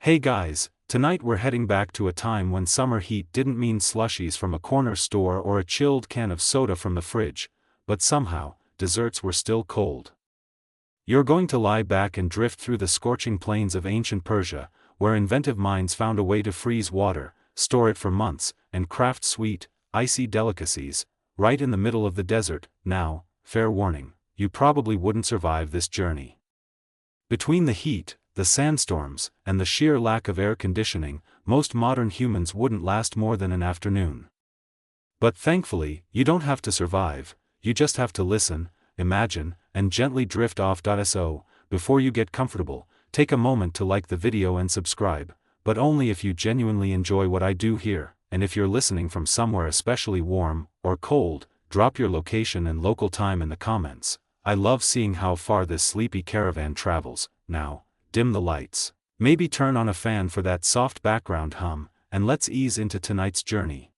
Hey guys, tonight we're heading back to a time when summer heat didn't mean slushies from a corner store or a chilled can of soda from the fridge, but somehow, desserts were still cold. You're going to lie back and drift through the scorching plains of ancient Persia, where inventive minds found a way to freeze water, store it for months, and craft sweet, icy delicacies, right in the middle of the desert. Now, fair warning, you probably wouldn't survive this journey. Between the heat, the sandstorms, and the sheer lack of air conditioning, most modern humans wouldn't last more than an afternoon. But thankfully, you don't have to survive, you just have to listen, imagine, and gently drift off. So, before you get comfortable, take a moment to like the video and subscribe, but only if you genuinely enjoy what I do here, and if you're listening from somewhere especially warm, or cold, drop your location and local time in the comments. I love seeing how far this sleepy caravan travels. Now, dim the lights, maybe turn on a fan for that soft background hum, and let's ease into tonight's journey.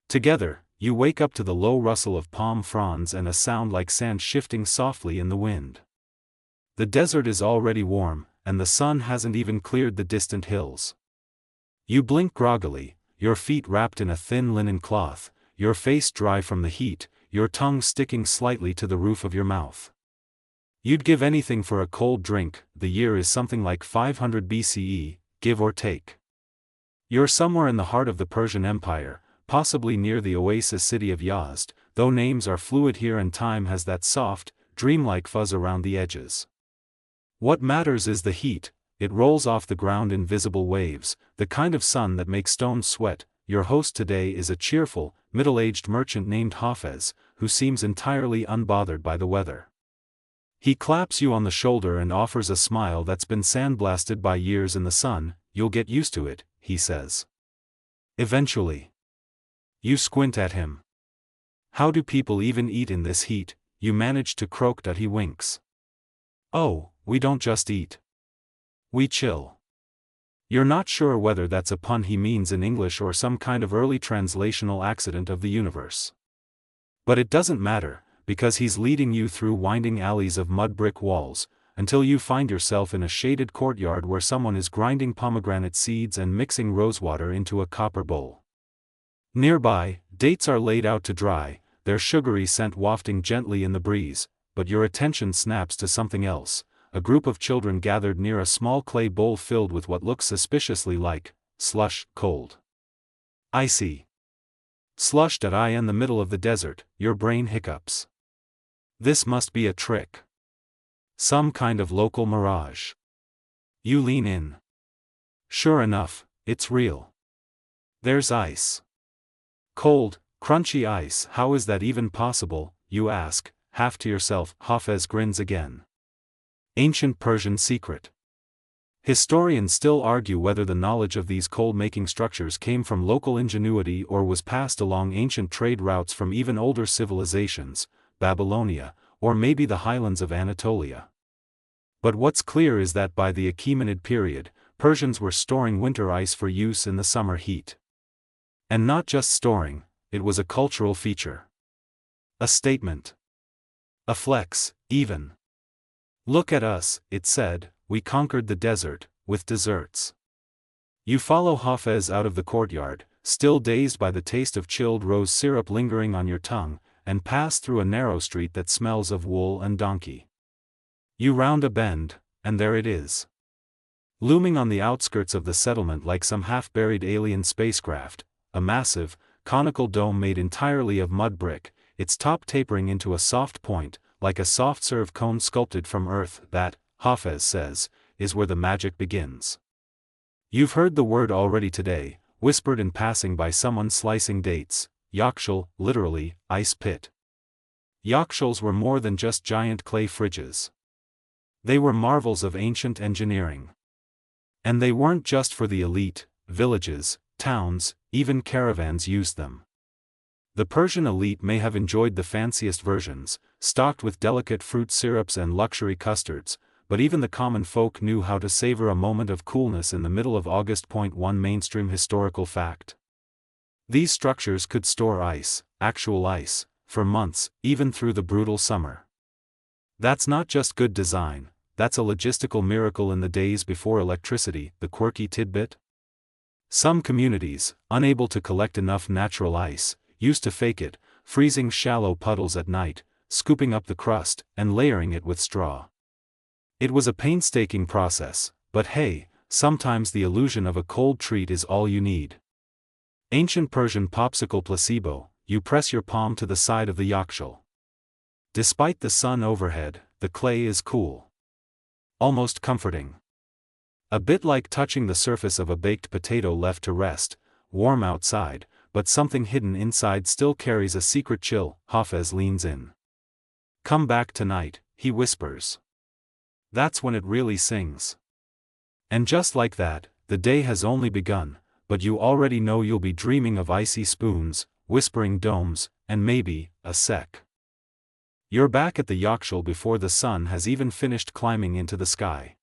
Together, you wake up to the low rustle of palm fronds and a sound like sand shifting softly in the wind. The desert is already warm, and the sun hasn't even cleared the distant hills. You blink groggily, your feet wrapped in a thin linen cloth, your face dry from the heat, your tongue sticking slightly to the roof of your mouth. You'd give anything for a cold drink. The year is something like 500 BCE, give or take. You're somewhere in the heart of the Persian Empire, possibly near the oasis city of Yazd, though names are fluid here and time has that soft, dreamlike fuzz around the edges. What matters is the heat. It rolls off the ground in visible waves, the kind of sun that makes stones sweat. Your host today is a cheerful, middle-aged merchant named Hafez, who seems entirely unbothered by the weather. He claps you on the shoulder and offers a smile that's been sandblasted by years in the sun. You'll get used to it, he says. Eventually. You squint at him. How do people even eat in this heat? You manage to croak. He winks. Oh, we don't just eat. We chill. You're not sure whether that's a pun he means in English or some kind of early translational accident of the universe. But it doesn't matter, because he's leading you through winding alleys of mud brick walls, until you find yourself in a shaded courtyard where someone is grinding pomegranate seeds and mixing rosewater into a copper bowl. Nearby, dates are laid out to dry, their sugary scent wafting gently in the breeze, but your attention snaps to something else. A group of children gathered near a small clay bowl filled with what looks suspiciously like slush, cold, icy slush. In the middle of the desert, your brain hiccups. This must be a trick. Some kind of local mirage. You lean in. Sure enough, it's real. There's ice. Cold, crunchy ice. How is that even possible, you ask, half to yourself. Hafez grins again. Ancient Persian secret. Historians still argue whether the knowledge of these cold-making structures came from local ingenuity or was passed along ancient trade routes from even older civilizations, Babylonia, or maybe the highlands of Anatolia. But what's clear is that by the Achaemenid period, Persians were storing winter ice for use in the summer heat. And not just storing, it was a cultural feature. A statement. A flex, even. Look at us, it said, we conquered the desert, with desserts. You follow Hafez out of the courtyard, still dazed by the taste of chilled rose syrup lingering on your tongue, and pass through a narrow street that smells of wool and donkey. You round a bend, and there it is. Looming on the outskirts of the settlement like some half-buried alien spacecraft, a massive, conical dome made entirely of mud brick, its top tapering into a soft point, like a soft-serve cone sculpted from earth. That, Hafez says, is where the magic begins. You've heard the word already today, whispered in passing by someone slicing dates. Yakshul, literally, ice pit. Yakshuls were more than just giant clay fridges. They were marvels of ancient engineering. And they weren't just for the elite. Villages, towns, even caravans used them. The Persian elite may have enjoyed the fanciest versions, stocked with delicate fruit syrups and luxury custards, but even the common folk knew how to savor a moment of coolness in the middle of August. One mainstream historical fact. These structures could store ice, actual ice, for months, even through the brutal summer. That's not just good design, that's a logistical miracle in the days before electricity. The quirky tidbit? Some communities, unable to collect enough natural ice, used to fake it, freezing shallow puddles at night, scooping up the crust, and layering it with straw. It was a painstaking process, but hey, sometimes the illusion of a cold treat is all you need. Ancient Persian popsicle placebo, you press your palm to the side of the yakshal. Despite the sun overhead, the clay is cool. Almost comforting. A bit like touching the surface of a baked potato left to rest, warm outside, but something hidden inside still carries a secret chill. Hafez leans in. Come back tonight, he whispers. That's when it really sings. And just like that, the day has only begun, but you already know you'll be dreaming of icy spoons, whispering domes, and maybe, a sec. You're back at the yakshal before the sun has even finished climbing into the sky.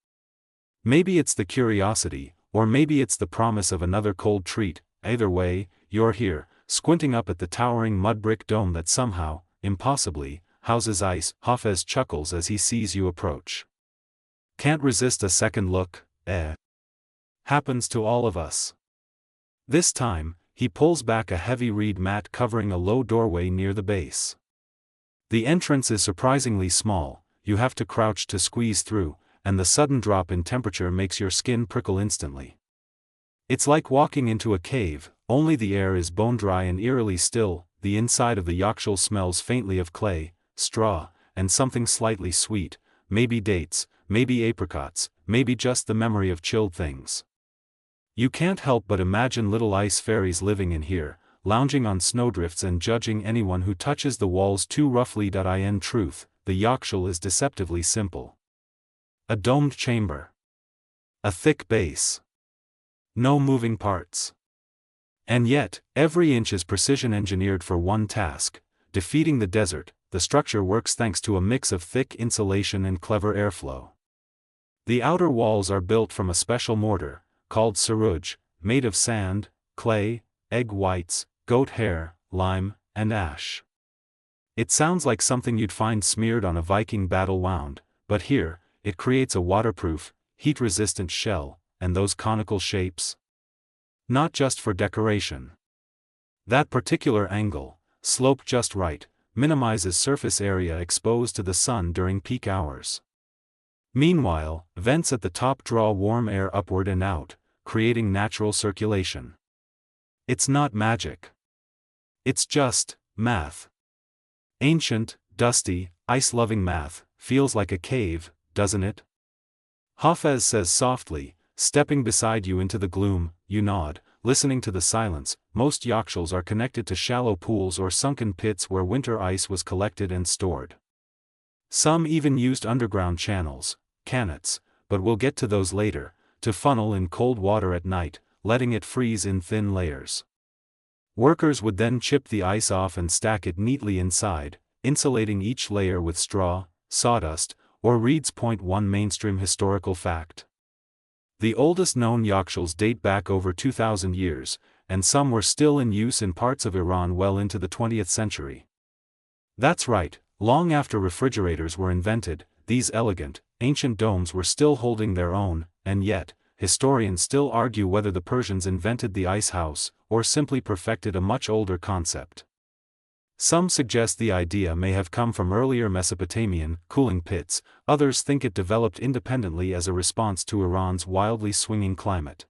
Maybe it's the curiosity, or maybe it's the promise of another cold treat. Either way, you're here, squinting up at the towering mud-brick dome that somehow, impossibly, houses ice. Hafez chuckles as he sees you approach. Can't resist a second look, eh? Happens to all of us. This time, he pulls back a heavy reed mat covering a low doorway near the base. The entrance is surprisingly small, you have to crouch to squeeze through, and the sudden drop in temperature makes your skin prickle instantly. It's like walking into a cave, only the air is bone-dry and eerily still. The inside of the yakshal smells faintly of clay, straw, and something slightly sweet, maybe dates, maybe apricots, maybe just the memory of chilled things. You can't help but imagine little ice fairies living in here, lounging on snowdrifts and judging anyone who touches the walls too roughly. In truth, the yakshal is deceptively simple. A domed chamber. A thick base. No moving parts. And yet, every inch is precision engineered for one task, defeating the desert. The structure works thanks to a mix of thick insulation and clever airflow. The outer walls are built from a special mortar, called saruj, made of sand, clay, egg whites, goat hair, lime, and ash. It sounds like something you'd find smeared on a Viking battle wound, but here, it creates a waterproof, heat-resistant shell. And those conical shapes? Not just for decoration. That particular angle, sloped just right, minimizes surface area exposed to the sun during peak hours. Meanwhile, vents at the top draw warm air upward and out, creating natural circulation. It's not magic. It's just math. Ancient, dusty, ice-loving math. Feels like a cave, doesn't it? Hafez says softly, stepping beside you into the gloom. You nod, listening to the silence. Most yakshals are connected to shallow pools or sunken pits where winter ice was collected and stored. Some even used underground channels, canets, but we'll get to those later, to funnel in cold water at night, letting it freeze in thin layers. Workers would then chip the ice off and stack it neatly inside, insulating each layer with straw, sawdust, or reeds. One mainstream historical fact. The oldest known yakshals date back over 2,000 years, and some were still in use in parts of Iran well into the 20th century. That's right, long after refrigerators were invented, these elegant, ancient domes were still holding their own, and yet, historians still argue whether the Persians invented the ice house, or simply perfected a much older concept. Some suggest the idea may have come from earlier Mesopotamian cooling pits, others think it developed independently as a response to Iran's wildly swinging climate.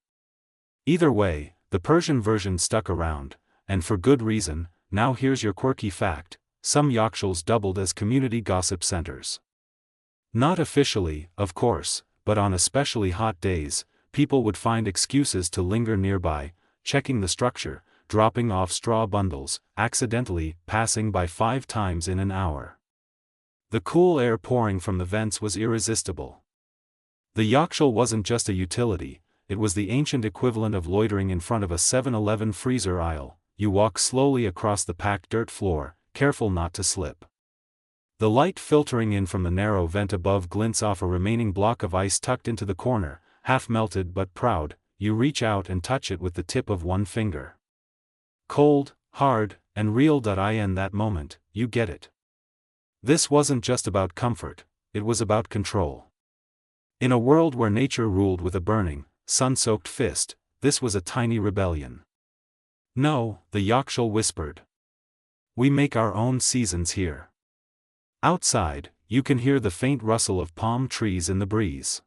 Either way, the Persian version stuck around, and for good reason. Now here's your quirky fact: some yakshals doubled as community gossip centers. Not officially, of course, but on especially hot days, people would find excuses to linger nearby, checking the structure, dropping off straw bundles, accidentally passing by 5 times in an hour. The cool air pouring from the vents was irresistible. The yakshal wasn't just a utility, it was the ancient equivalent of loitering in front of a 7-Eleven freezer aisle. You walk slowly across the packed dirt floor, careful not to slip. The light filtering in from the narrow vent above glints off a remaining block of ice tucked into the corner, half melted but proud. You reach out and touch it with the tip of one finger. Cold, hard, and real. In that moment, you get it. This wasn't just about comfort, it was about control. In a world where nature ruled with a burning, sun-soaked fist, this was a tiny rebellion. No, the Yakshal whispered. We make our own seasons here. Outside, you can hear the faint rustle of palm trees in the breeze.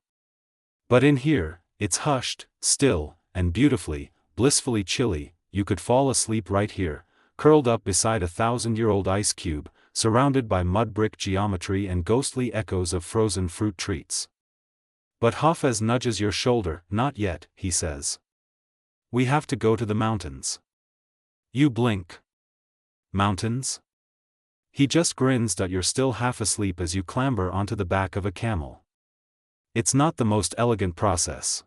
But in here, it's hushed, still, and beautifully, blissfully chilly. You could fall asleep right here, curled up beside a 1,000-year-old ice cube, surrounded by mud brick geometry and ghostly echoes of frozen fruit treats. But Hafez nudges your shoulder. Not yet, he says. We have to go to the mountains. You blink. Mountains? He just grins that you're still half asleep as you clamber onto the back of a camel. It's not the most elegant process.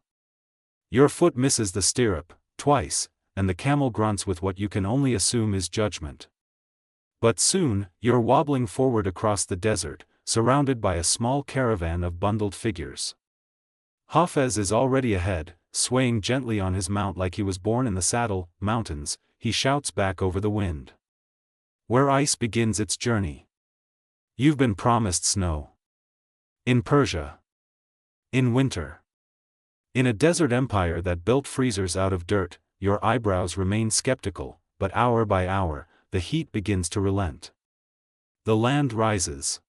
Your foot misses the stirrup, twice, and the camel grunts with what you can only assume is judgment. But soon, you're wobbling forward across the desert, surrounded by a small caravan of bundled figures. Hafez is already ahead, swaying gently on his mount like he was born in the saddle. Mountains, he shouts back over the wind. Where ice begins its journey. You've been promised snow. In Persia. In winter. In a desert empire that built freezers out of dirt, your eyebrows remain skeptical, but hour by hour, the heat begins to relent. The land rises.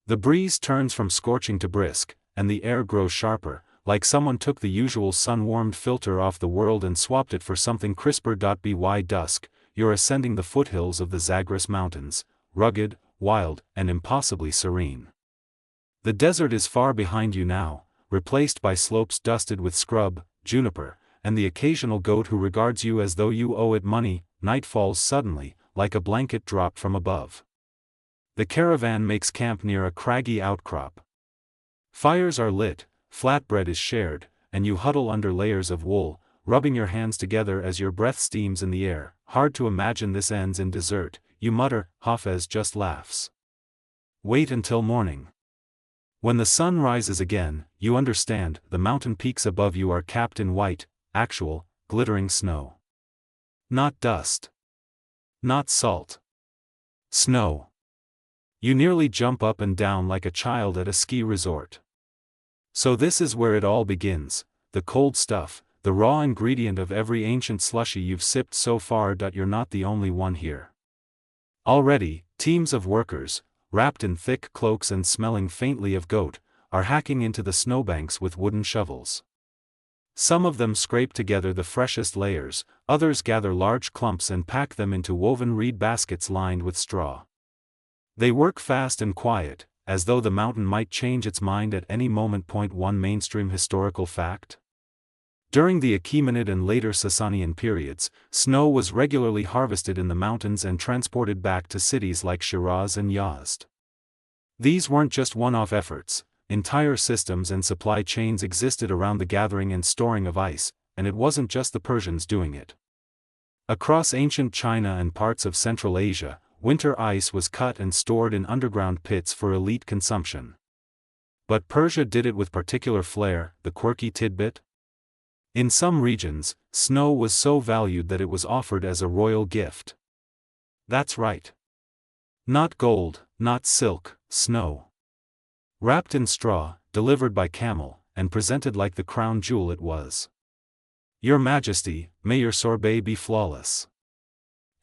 The breeze turns from scorching to brisk, and the air grows sharper, like someone took the usual sun-warmed filter off the world and swapped it for something crisper. By dusk, you're ascending the foothills of the Zagros Mountains, rugged, wild, and impossibly serene. The desert is far behind you now, replaced by slopes dusted with scrub, juniper, and the occasional goat who regards you as though you owe it money. Night falls suddenly, like a blanket dropped from above. The caravan makes camp near a craggy outcrop. Fires are lit, flatbread is shared, and you huddle under layers of wool, rubbing your hands together as your breath steams in the air. Hard to imagine this ends in dessert, you mutter. Hafez just laughs. Wait until morning. When the sun rises again, you understand. The mountain peaks above you are capped in white, actual, glittering snow. Not dust. Not salt. Snow. You nearly jump up and down like a child at a ski resort. So this is where it all begins, the cold stuff, the raw ingredient of every ancient slushy you've sipped so far. You're not the only one here. Already, teams of workers, wrapped in thick cloaks and smelling faintly of goat, are hacking into the snowbanks with wooden shovels. Some of them scrape together the freshest layers, others gather large clumps and pack them into woven reed baskets lined with straw. They work fast and quiet, as though the mountain might change its mind at any moment. One mainstream historical fact. During the Achaemenid and later Sasanian periods, snow was regularly harvested in the mountains and transported back to cities like Shiraz and Yazd. These weren't just one-off efforts, entire systems and supply chains existed around the gathering and storing of ice, and it wasn't just the Persians doing it. Across ancient China and parts of Central Asia, winter ice was cut and stored in underground pits for elite consumption. But Persia did it with particular flair. The quirky tidbit? In some regions, snow was so valued that it was offered as a royal gift. That's right. Not gold, not silk, snow. Wrapped in straw, delivered by camel, and presented like the crown jewel it was. Your Majesty, may your sorbet be flawless.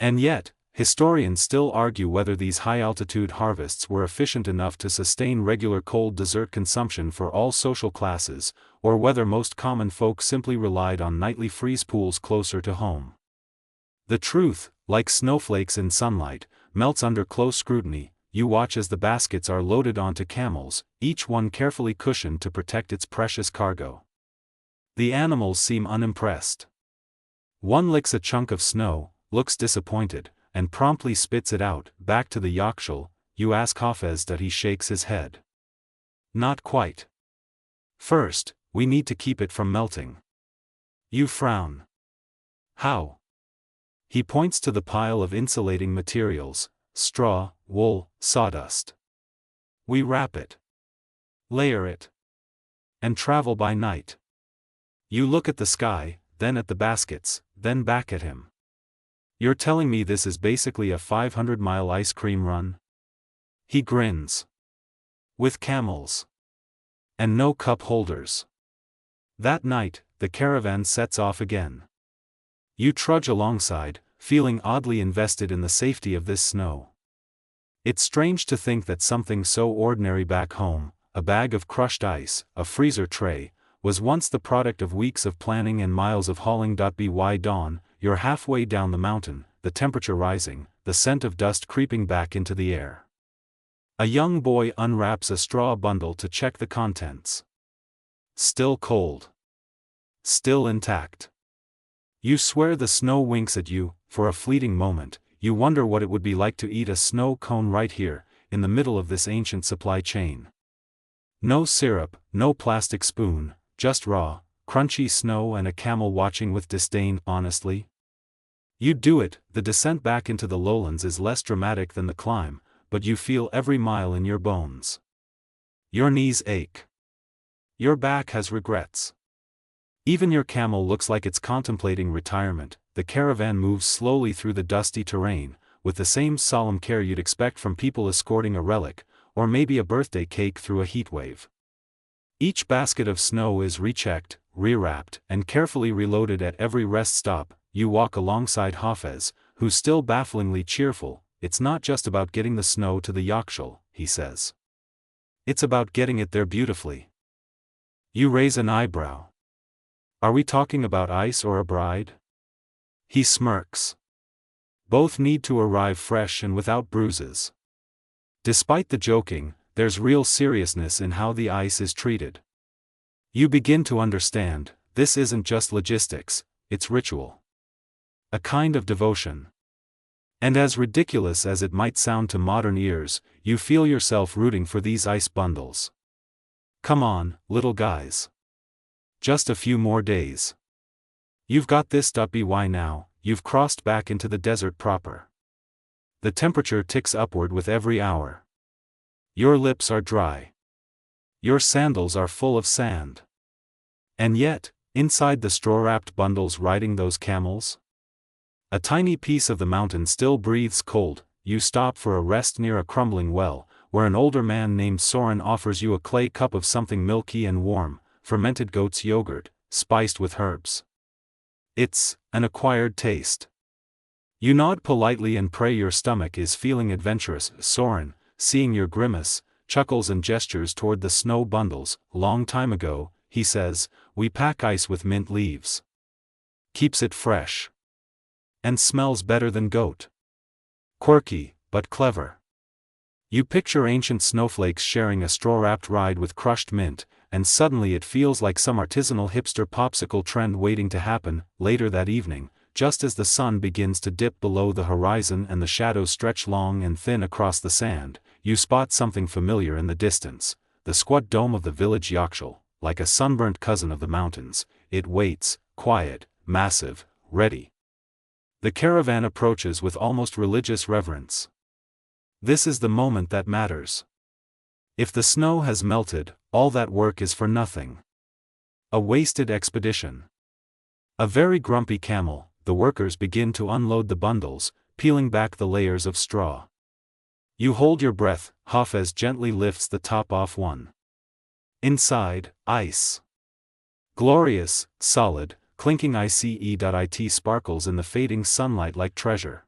And yet, historians still argue whether these high-altitude harvests were efficient enough to sustain regular cold dessert consumption for all social classes, or whether most common folk simply relied on nightly freeze pools closer to home. The truth, like snowflakes in sunlight, melts under close scrutiny. You watch as the baskets are loaded onto camels, each one carefully cushioned to protect its precious cargo. The animals seem unimpressed. One licks a chunk of snow, looks disappointed, and promptly spits it out. Back to the Yakshal. You ask Hafez that. He shakes his head. Not quite. First, we need to keep it from melting. You frown. How? He points to the pile of insulating materials, straw, wool, sawdust. We wrap it. Layer it. And travel by night. You look at the sky, then at the baskets, then back at him. You're telling me this is basically a 500-mile ice cream run? He grins. With camels. And no cup holders. That night, the caravan sets off again. You trudge alongside, feeling oddly invested in the safety of this snow. It's strange to think that something so ordinary back home, a bag of crushed ice, a freezer tray, was once the product of weeks of planning and miles of hauling. By dawn, you're halfway down the mountain, the temperature rising, the scent of dust creeping back into the air. A young boy unwraps a straw bundle to check the contents. Still cold. Still intact. You swear the snow winks at you. For a fleeting moment, you wonder what it would be like to eat a snow cone right here, in the middle of this ancient supply chain. No syrup, no plastic spoon, just raw, crunchy snow and a camel watching with disdain. Honestly, you'd do it. The descent back into the lowlands is less dramatic than the climb, but you feel every mile in your bones. Your knees ache. Your back has regrets. Even your camel looks like it's contemplating retirement. The caravan moves slowly through the dusty terrain, with the same solemn care you'd expect from people escorting a relic, or maybe a birthday cake through a heatwave. Each basket of snow is rechecked, rewrapped, and carefully reloaded at every rest stop. You walk alongside Hafez, who's still bafflingly cheerful. It's not just about getting the snow to the Yakshal, he says. It's about getting it there beautifully. You raise an eyebrow. Are we talking about ice or a bride? He smirks. Both need to arrive fresh and without bruises. Despite the joking, there's real seriousness in how the ice is treated. You begin to understand, this isn't just logistics, it's ritual. A kind of devotion. And as ridiculous as it might sound to modern ears, you feel yourself rooting for these ice bundles. Come on, little guys. Just a few more days. You've got this. By now, you've crossed back into the desert proper. The temperature ticks upward with every hour. Your lips are dry. Your sandals are full of sand. And yet, inside the straw-wrapped bundles riding those camels, a tiny piece of the mountain still breathes cold. You stop for a rest near a crumbling well, where an older man named Soren offers you a clay cup of something milky and warm, fermented goat's yogurt, spiced with herbs. It's an acquired taste. You nod politely and pray your stomach is feeling adventurous. Soren, seeing your grimace, chuckles and gestures toward the snow bundles. Long time ago, he says, we pack ice with mint leaves. Keeps it fresh. And smells better than goat. Quirky, but clever. You picture ancient snowflakes sharing a straw-wrapped ride with crushed mint, and suddenly it feels like some artisanal hipster popsicle trend waiting to happen. Later that evening, just as the sun begins to dip below the horizon and the shadows stretch long and thin across the sand, you spot something familiar in the distance, the squat dome of the village Yakshal. Like a sunburnt cousin of the mountains, it waits, quiet, massive, ready. The caravan approaches with almost religious reverence. This is the moment that matters. If the snow has melted, all that work is for nothing. A wasted expedition. A very grumpy camel. The workers begin to unload the bundles, peeling back the layers of straw. You hold your breath. Hafez gently lifts the top off one. Inside, ice. Glorious, solid, clinking ice. It sparkles in the fading sunlight like treasure.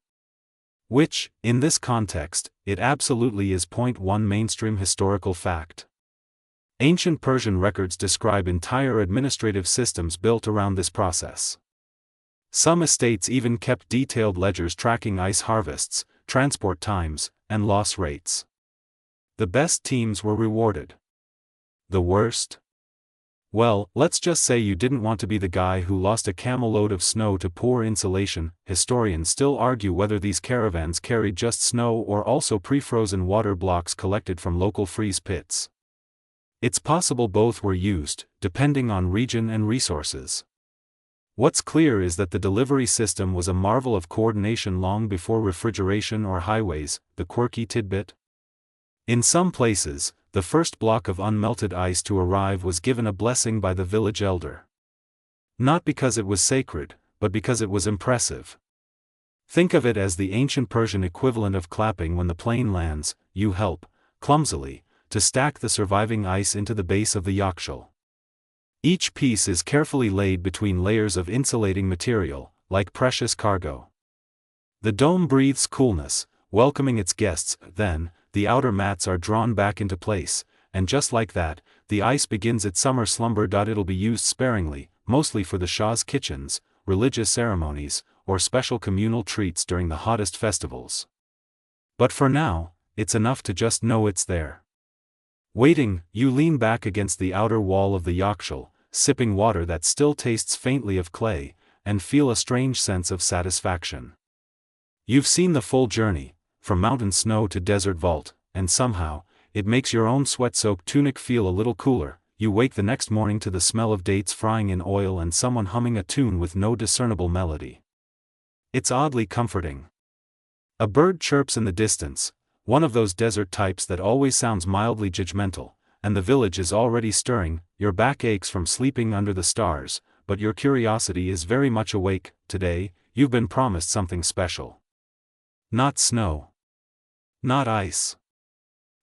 Which, in this context, it absolutely is. 1 Mainstream historical fact. Ancient Persian records describe entire administrative systems built around this process. Some estates even kept detailed ledgers tracking ice harvests, transport times, and loss rates. The best teams were rewarded. The worst? Well, let's just say you didn't want to be the guy who lost a camel load of snow to poor insulation. Historians still argue whether these caravans carried just snow or also pre-frozen water blocks collected from local freeze pits. It's possible both were used, depending on region and resources. What's clear is that the delivery system was a marvel of coordination long before refrigeration or highways. The quirky tidbit? In some places, the first block of unmelted ice to arrive was given a blessing by the village elder. Not because it was sacred, but because it was impressive. Think of it as the ancient Persian equivalent of clapping when the plane lands. You help, clumsily, to stack the surviving ice into the base of the yakshal. Each piece is carefully laid between layers of insulating material, like precious cargo. The dome breathes coolness, welcoming its guests. Then, the outer mats are drawn back into place, and just like that, the ice begins its summer slumber. It'll be used sparingly, mostly for the Shah's kitchens, religious ceremonies, or special communal treats during the hottest festivals. But for now, it's enough to just know it's there. Waiting, you lean back against the outer wall of the yakshal, sipping water that still tastes faintly of clay, and feel a strange sense of satisfaction. You've seen the full journey, from mountain snow to desert vault, and somehow, it makes your own sweat-soaked tunic feel a little cooler. You wake the next morning to the smell of dates frying in oil and someone humming a tune with no discernible melody. It's oddly comforting. A bird chirps in the distance, one of those desert types that always sounds mildly judgmental, and the village is already stirring. Your back aches from sleeping under the stars, but your curiosity is very much awake. Today, you've been promised something special. Not snow. Not ice.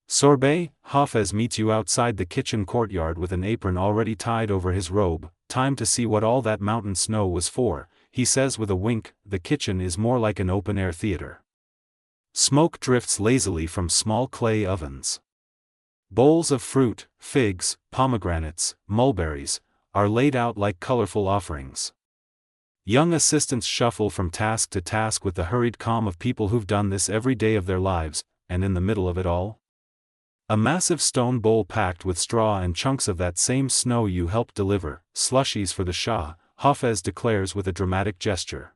Sorbet. Hafez meets you outside the kitchen courtyard with an apron already tied over his robe. Time to see what all that mountain snow was for, he says with a wink. The kitchen is more like an open-air theater. Smoke drifts lazily from small clay ovens. Bowls of fruit, figs, pomegranates, mulberries, are laid out like colorful offerings. Young assistants shuffle from task to task with the hurried calm of people who've done this every day of their lives, and in the middle of it all, a massive stone bowl packed with straw and chunks of that same snow you helped deliver, slushies for the Shah, Hafez declares with a dramatic gesture.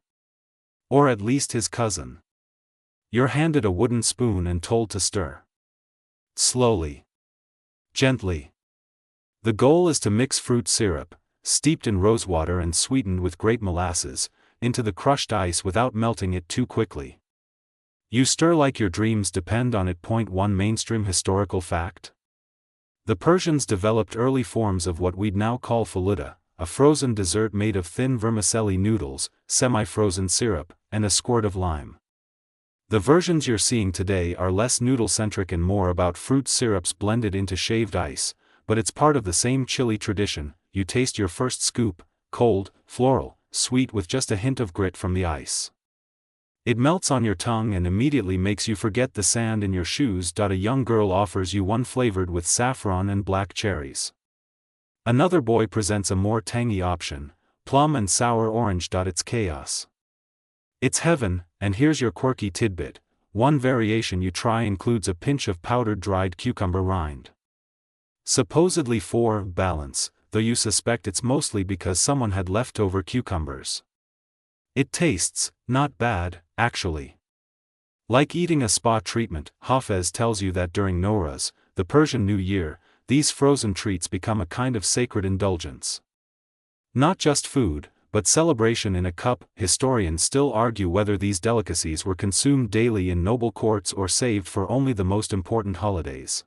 Or at least his cousin. You're handed a wooden spoon and told to stir. Slowly. Gently. The goal is to mix fruit syrup, steeped in rosewater and sweetened with grape molasses, into the crushed ice without melting it too quickly. You stir like your dreams depend on it. 1 Mainstream historical fact. The Persians developed early forms of what we'd now call faluda, a frozen dessert made of thin vermicelli noodles, semi-frozen syrup, and a squirt of lime. The versions you're seeing today are less noodle-centric and more about fruit syrups blended into shaved ice, but it's part of the same chili tradition. You taste your first scoop, cold, floral, sweet with just a hint of grit from the ice. It melts on your tongue and immediately makes you forget the sand in your shoes. A young girl offers you one flavored with saffron and black cherries. Another boy presents a more tangy option, plum and sour orange. It's chaos. It's heaven, and here's your quirky tidbit. One variation you try includes a pinch of powdered dried cucumber rind. Supposedly for balance, though you suspect it's mostly because someone had leftover cucumbers. It tastes not bad, actually. Like eating a spa treatment. Hafez tells you that during Nowruz, the Persian New Year, these frozen treats become a kind of sacred indulgence. Not just food, but celebration in a cup. Historians still argue whether these delicacies were consumed daily in noble courts or saved for only the most important holidays.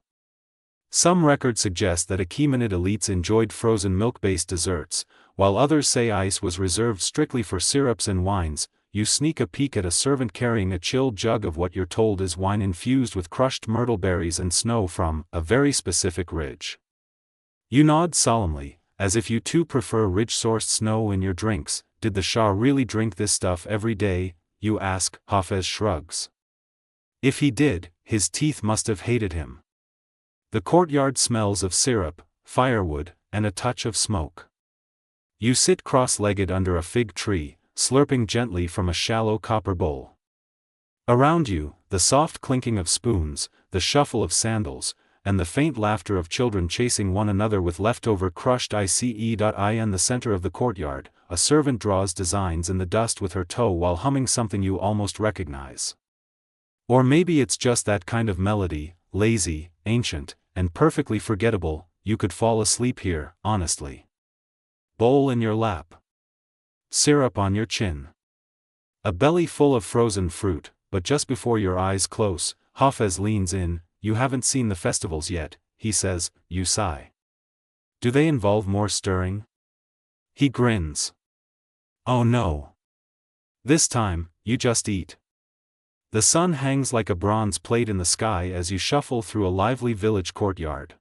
Some records suggest that Achaemenid elites enjoyed frozen milk-based desserts, while others say ice was reserved strictly for syrups and wines. You sneak a peek at a servant carrying a chilled jug of what you're told is wine infused with crushed myrtle berries and snow from a very specific ridge. You nod solemnly, as if you too prefer ridge-sourced snow in your drinks. Did the Shah really drink this stuff every day, you ask? Hafez shrugs. If he did, his teeth must have hated him. The courtyard smells of syrup, firewood, and a touch of smoke. You sit cross-legged under a fig tree, slurping gently from a shallow copper bowl. Around you, the soft clinking of spoons, the shuffle of sandals, and the faint laughter of children chasing one another with leftover crushed ice. In the center of the courtyard, a servant draws designs in the dust with her toe while humming something you almost recognize. Or maybe it's just that kind of melody, lazy, ancient, and perfectly forgettable. You could fall asleep here, honestly. Bowl in your lap. Syrup on your chin. A belly full of frozen fruit, but just before your eyes close, Hafez leans in. You haven't seen the festivals yet, he says. You sigh. Do they involve more stirring? He grins. Oh no. This time, you just eat. The sun hangs like a bronze plate in the sky as you shuffle through a lively village courtyard.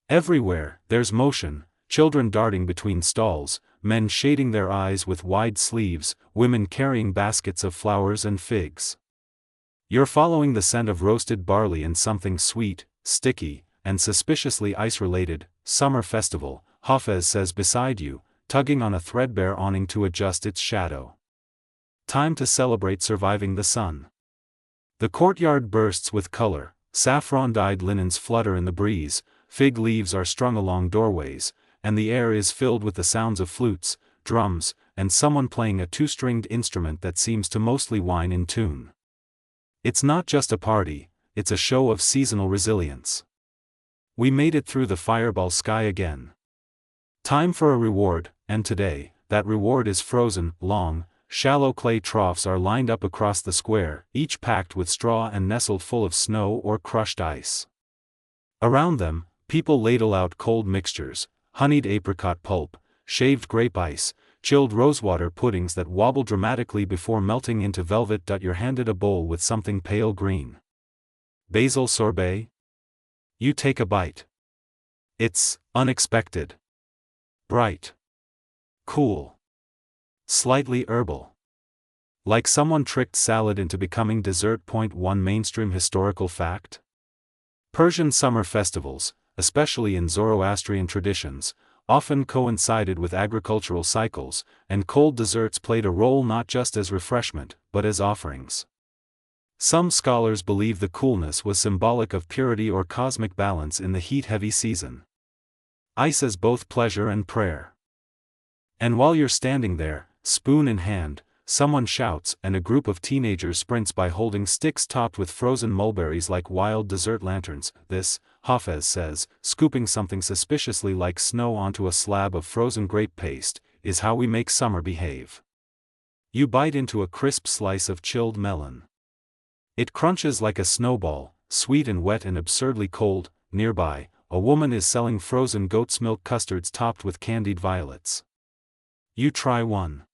Everywhere, there's motion, children darting between stalls, men shading their eyes with wide sleeves, women carrying baskets of flowers and figs. You're following the scent of roasted barley and something sweet, sticky, and suspiciously ice-related. Summer festival, Hafez says beside you, tugging on a threadbare awning to adjust its shadow. Time to celebrate surviving the sun. The courtyard bursts with color, saffron-dyed linens flutter in the breeze, fig leaves are strung along doorways, and the air is filled with the sounds of flutes, drums, and someone playing a two-stringed instrument that seems to mostly whine in tune. It's not just a party, it's a show of seasonal resilience. We made it through the fireball sky again. Time for a reward, and today, that reward is frozen, long, shallow clay troughs are lined up across the square, each packed with straw and nestled full of snow or crushed ice. Around them, people ladle out cold mixtures, honeyed apricot pulp, shaved grape ice, chilled rosewater puddings that wobble dramatically before melting into velvet. You're handed a bowl with something pale green. Basil sorbet? You take a bite. It's unexpected. Bright. Cool. Slightly herbal. Like someone tricked salad into becoming dessert. 1 Mainstream historical fact? Persian summer festivals, especially in Zoroastrian traditions, often coincided with agricultural cycles, and cold desserts played a role not just as refreshment, but as offerings. Some scholars believe the coolness was symbolic of purity or cosmic balance in the heat-heavy season. Ice as both pleasure and prayer. And while you're standing there, spoon in hand, someone shouts and a group of teenagers sprints by holding sticks topped with frozen mulberries like wild dessert lanterns. This, Hafez says, scooping something suspiciously like snow onto a slab of frozen grape paste, is how we make summer behave. You bite into a crisp slice of chilled melon. It crunches like a snowball, sweet and wet and absurdly cold. Nearby, a woman is selling frozen goat's milk custards topped with candied violets. You try one.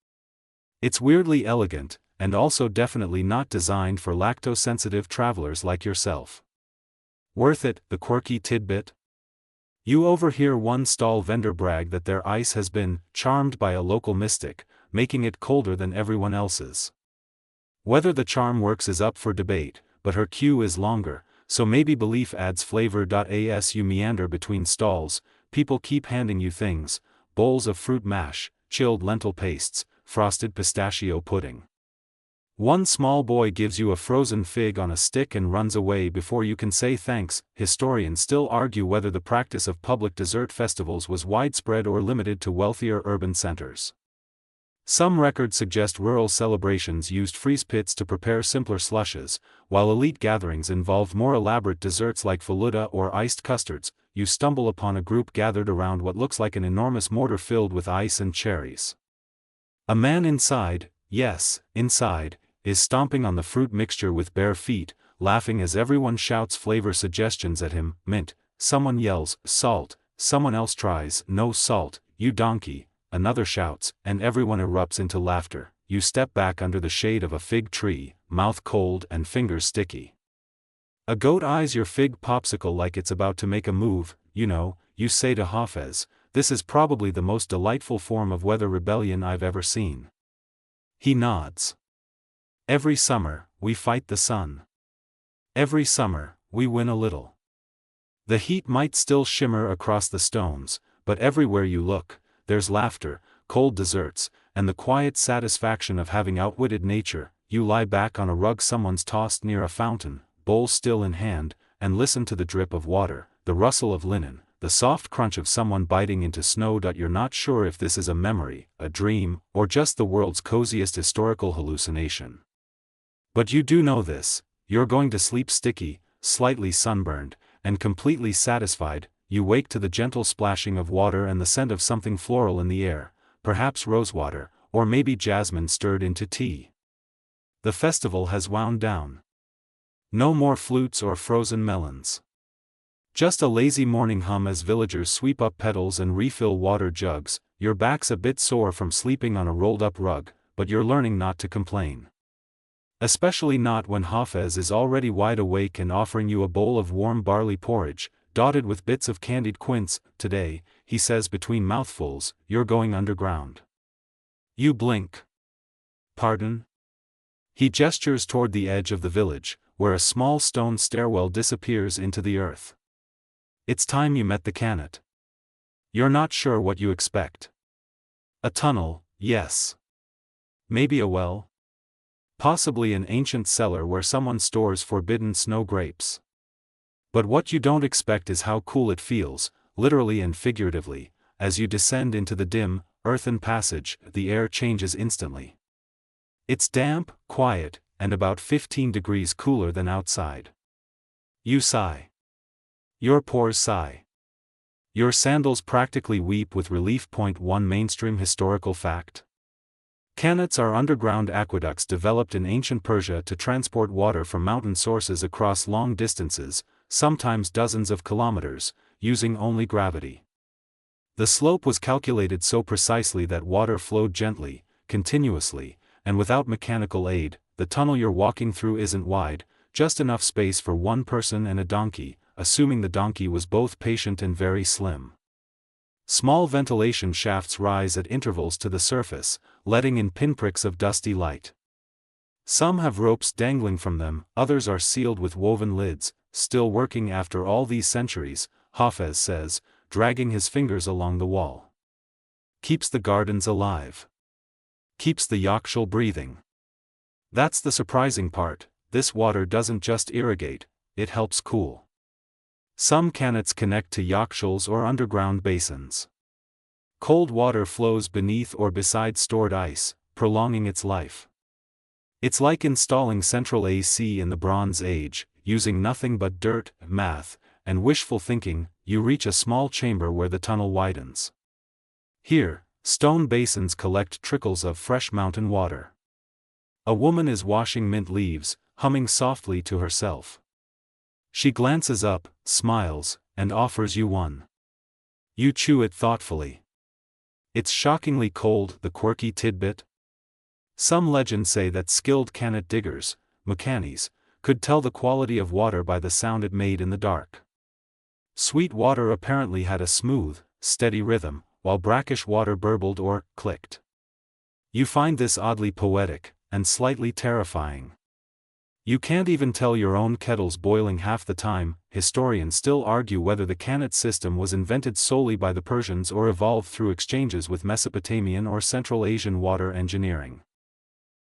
It's weirdly elegant, and also definitely not designed for lactose-sensitive travelers like yourself. Worth it, the quirky tidbit? You overhear one stall vendor brag that their ice has been charmed by a local mystic, making it colder than everyone else's. Whether the charm works is up for debate, but her queue is longer, so maybe belief adds flavor. As you meander between stalls, people keep handing you things: bowls of fruit mash, chilled lentil pastes, frosted pistachio pudding. One small boy gives you a frozen fig on a stick and runs away before you can say thanks. Historians still argue whether the practice of public dessert festivals was widespread or limited to wealthier urban centers. Some records suggest rural celebrations used freeze pits to prepare simpler slushes, while elite gatherings involved more elaborate desserts like faluda or iced custards. You stumble upon a group gathered around what looks like an enormous mortar filled with ice and cherries. A man inside, yes, inside, is stomping on the fruit mixture with bare feet, laughing as everyone shouts flavor suggestions at him. Mint. Someone yells, salt, someone else tries, no salt. You donkey. Another shouts, and everyone erupts into laughter. You step back under the shade of a fig tree, mouth cold and fingers sticky. A goat eyes your fig popsicle like it's about to make a move. You say to Hafez, this is probably the most delightful form of weather rebellion I've ever seen. He nods. Every summer, we fight the sun. Every summer, we win a little. The heat might still shimmer across the stones, but everywhere you look, there's laughter, cold desserts, and the quiet satisfaction of having outwitted nature. You lie back on a rug someone's tossed near a fountain, bowl still in hand, and listen to the drip of water, the rustle of linen, the soft crunch of someone biting into snow. You're not sure if this is a memory, a dream, or just the world's coziest historical hallucination. But you do know this: you're going to sleep sticky, slightly sunburned, and completely satisfied. You wake to the gentle splashing of water and the scent of something floral in the air, perhaps rosewater, or maybe jasmine stirred into tea. The festival has wound down. No more flutes or frozen melons. Just a lazy morning hum as villagers sweep up petals and refill water jugs. Your back's a bit sore from sleeping on a rolled-up rug, but you're learning not to complain. Especially not when Hafez is already wide awake and offering you a bowl of warm barley porridge, dotted with bits of candied quince. Today, he says between mouthfuls, you're going underground. You blink. Pardon? He gestures toward the edge of the village, where a small stone stairwell disappears into the earth. It's time you met the Kanat. You're not sure what you expect. A tunnel, yes. Maybe a well? Possibly an ancient cellar where someone stores forbidden snow grapes. But what you don't expect is how cool it feels, literally and figuratively, as you descend into the dim, earthen passage. The air changes instantly. It's damp, quiet, and about 15 degrees cooler than outside. You sigh. Your pores sigh. Your sandals practically weep with relief. 1 Mainstream historical fact. Kanats are underground aqueducts developed in ancient Persia to transport water from mountain sources across long distances, sometimes dozens of kilometers, using only gravity. The slope was calculated so precisely that water flowed gently, continuously, and without mechanical aid. The tunnel you're walking through isn't wide, just enough space for one person and a donkey, assuming the donkey was both patient and very slim. Small ventilation shafts rise at intervals to the surface, letting in pinpricks of dusty light. Some have ropes dangling from them, others are sealed with woven lids, still working after all these centuries, Hafez says, dragging his fingers along the wall. Keeps the gardens alive. Keeps the Yakshul breathing. That's the surprising part. This water doesn't just irrigate, it helps cool. Some Kanats connect to Yakshuls or underground basins. Cold water flows beneath or beside stored ice, prolonging its life. It's like installing central AC in the Bronze Age, using nothing but dirt, math, and wishful thinking. You reach a small chamber where the tunnel widens. Here, stone basins collect trickles of fresh mountain water. A woman is washing mint leaves, humming softly to herself. She glances up, smiles, and offers you one. You chew it thoughtfully. It's shockingly cold, the quirky tidbit. Some legends say that skilled Kanat diggers, mekanis, could tell the quality of water by the sound it made in the dark. Sweet water apparently had a smooth, steady rhythm, while brackish water burbled or clicked. You find this oddly poetic, and slightly terrifying. You can't even tell your own kettle's boiling half the time. Historians still argue whether the Kanat system was invented solely by the Persians or evolved through exchanges with Mesopotamian or Central Asian water engineering.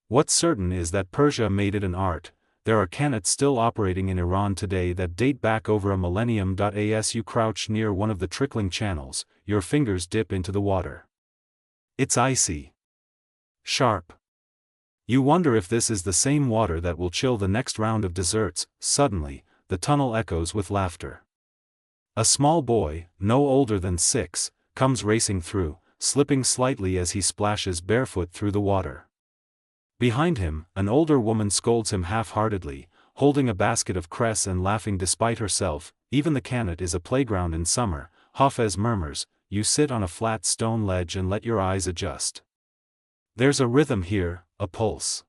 What's certain is that Persia made it an art. There are Kanats still operating in Iran today that date back over a millennium. As you crouch near one of the trickling channels, your fingers dip into the water. It's icy. Sharp. You wonder if this is the same water that will chill the next round of desserts. Suddenly, the tunnel echoes with laughter. A small boy, no older than 6, comes racing through, slipping slightly as he splashes barefoot through the water. Behind him, an older woman scolds him half-heartedly, holding a basket of cress and laughing despite herself. Even the Kanat is a playground in summer, Hafez murmurs. You sit on a flat stone ledge and let your eyes adjust. There's a rhythm here, a pulse.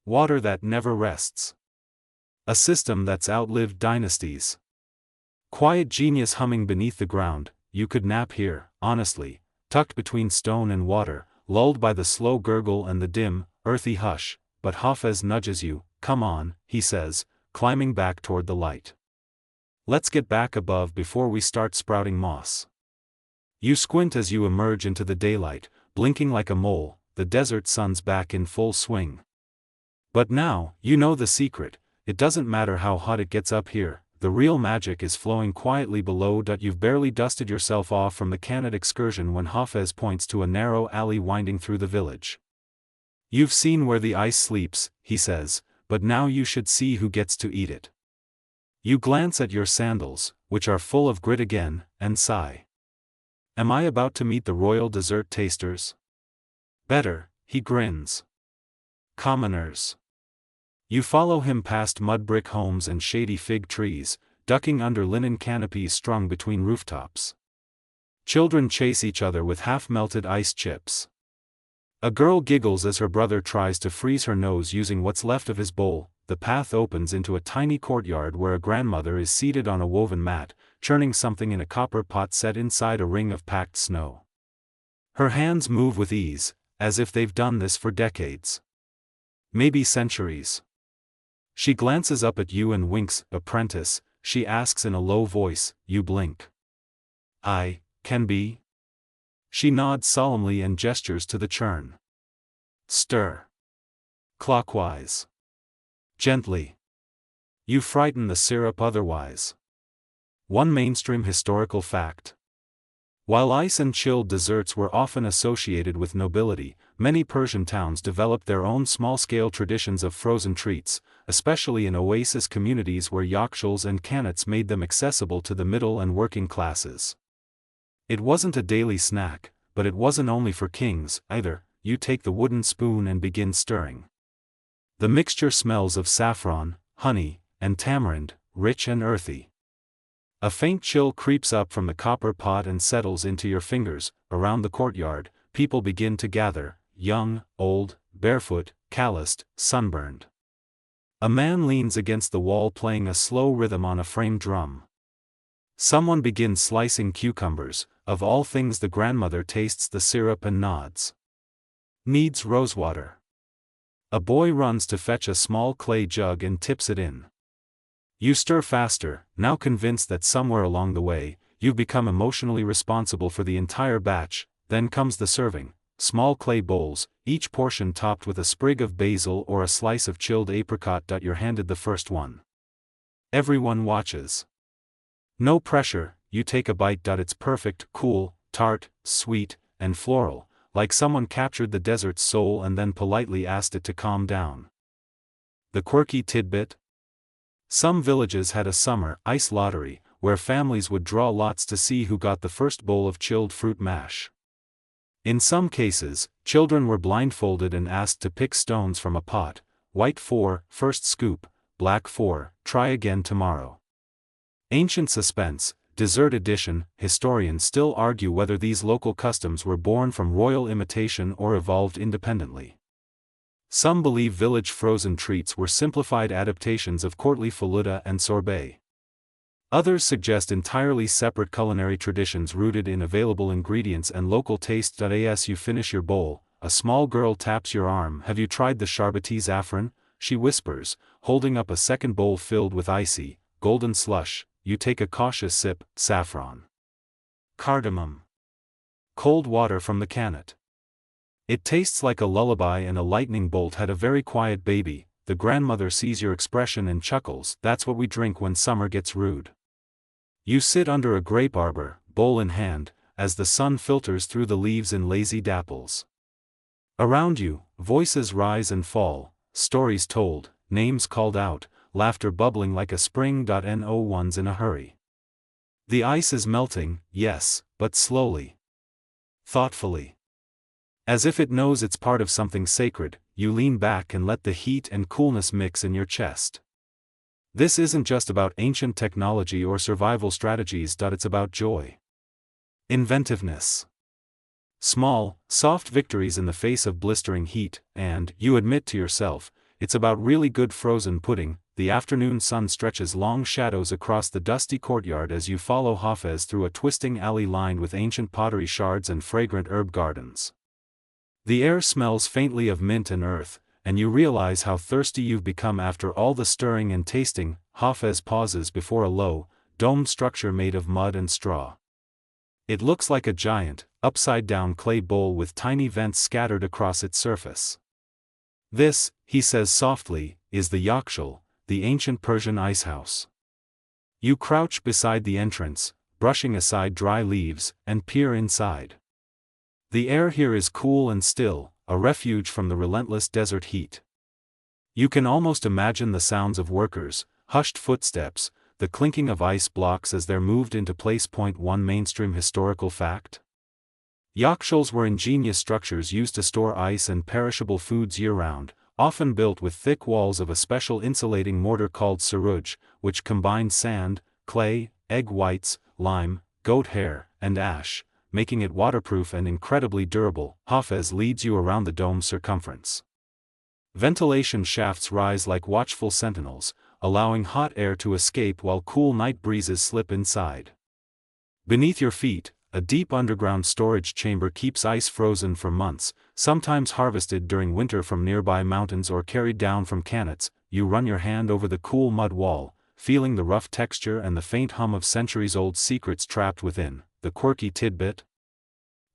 Water that never rests. A system that's outlived dynasties. Quiet genius humming beneath the ground. You could nap here, honestly, tucked between stone and water, lulled by the slow gurgle and the dim, earthy hush. But Hafez nudges you. Come on, he says, climbing back toward the light. Let's get back above before we start sprouting moss. You squint as you emerge into the daylight, blinking like a mole. The desert sun's back in full swing. But now, you know the secret. It doesn't matter how hot it gets up here, the real magic is flowing quietly below. You've barely dusted yourself off from the Kanat excursion when Hafez points to a narrow alley winding through the village. You've seen where the ice sleeps, he says, but now you should see who gets to eat it. You glance at your sandals, which are full of grit again, and sigh. Am I about to meet the royal dessert tasters? Better, he grins. Commoners. You follow him past mud brick homes and shady fig trees, ducking under linen canopies strung between rooftops. Children chase each other with half-melted ice chips. A girl giggles as her brother tries to freeze her nose using what's left of his bowl. The path opens into a tiny courtyard where a grandmother is seated on a woven mat, churning something in a copper pot set inside a ring of packed snow. Her hands move with ease, as if they've done this for decades. Maybe centuries. She glances up at you and winks. "Apprentice," she asks in a low voice. You blink. "I can be?" She nods solemnly and gestures to the churn. "Stir. Clockwise. Gently. You frighten the syrup otherwise." One mainstream historical fact. While ice and chilled desserts were often associated with nobility, many Persian towns developed their own small-scale traditions of frozen treats, especially in oasis communities where yakshals and kannats made them accessible to the middle and working classes. It wasn't a daily snack, but it wasn't only for kings, either. You take the wooden spoon and begin stirring. The mixture smells of saffron, honey, and tamarind, rich and earthy. A faint chill creeps up from the copper pot and settles into your fingers. Around the courtyard, people begin to gather, young, old, barefoot, calloused, sunburned. A man leans against the wall playing a slow rhythm on a frame drum. Someone begins slicing cucumbers. Of all things, the grandmother tastes the syrup and nods. Needs rosewater. A boy runs to fetch a small clay jug and tips it in. You stir faster, now convinced that somewhere along the way, you've become emotionally responsible for the entire batch. Then comes the serving. Small clay bowls, each portion topped with a sprig of basil or a slice of chilled apricot. You're handed the first one. Everyone watches. No pressure, you take a bite. It's perfect, cool, tart, sweet, and floral, like someone captured the desert's soul and then politely asked it to calm down. The quirky tidbit? Some villages had a summer ice lottery, where families would draw lots to see who got the first bowl of chilled fruit mash. In some cases, children were blindfolded and asked to pick stones from a pot. White 4, first scoop; black 4, try again tomorrow. Ancient suspense, dessert edition. Historians still argue whether these local customs were born from royal imitation or evolved independently. Some believe village frozen treats were simplified adaptations of courtly faluda and sorbet. Others suggest entirely separate culinary traditions rooted in available ingredients and local taste. As you finish your bowl, a small girl taps your arm. "Have you tried the sharbati saffron?" she whispers, holding up a second bowl filled with icy, golden slush. You take a cautious sip. Saffron. Cardamom. Cold water from the kannat. It tastes like a lullaby and a lightning bolt. Had a very quiet baby. The grandmother sees your expression and chuckles. "That's what we drink when summer gets rude." You sit under a grape arbor, bowl in hand, as the sun filters through the leaves in lazy dapples. Around you, voices rise and fall, stories told, names called out, laughter bubbling like a spring. No one's in a hurry. The ice is melting, yes, but slowly. Thoughtfully. As if it knows it's part of something sacred, you lean back and let the heat and coolness mix in your chest. This isn't just about ancient technology or survival strategies. It's about joy. Inventiveness. Small, soft victories in the face of blistering heat, and, you admit to yourself, it's about really good frozen pudding. The afternoon sun stretches long shadows across the dusty courtyard as you follow Hafez through a twisting alley lined with ancient pottery shards and fragrant herb gardens. The air smells faintly of mint and earth, and you realize how thirsty you've become after all the stirring and tasting. Hafez pauses before a low, domed structure made of mud and straw. It looks like a giant, upside-down clay bowl with tiny vents scattered across its surface. "This," he says softly, "is the yakshal, the ancient Persian icehouse." You crouch beside the entrance, brushing aside dry leaves, and peer inside. The air here is cool and still, a refuge from the relentless desert heat. You can almost imagine the sounds of workers, hushed footsteps, the clinking of ice blocks as they're moved into place. One mainstream historical fact. Yakshals were ingenious structures used to store ice and perishable foods year-round, often built with thick walls of a special insulating mortar called saruj, which combined sand, clay, egg whites, lime, goat hair, and ash. making it waterproof and incredibly durable. Hafez leads you around the dome's circumference. Ventilation shafts rise like watchful sentinels, allowing hot air to escape while cool night breezes slip inside. Beneath your feet, a deep underground storage chamber keeps ice frozen for months, sometimes harvested during winter from nearby mountains or carried down from cannots. You run your hand over the cool mud wall, feeling the rough texture and the faint hum of centuries-old secrets trapped within. The quirky tidbit?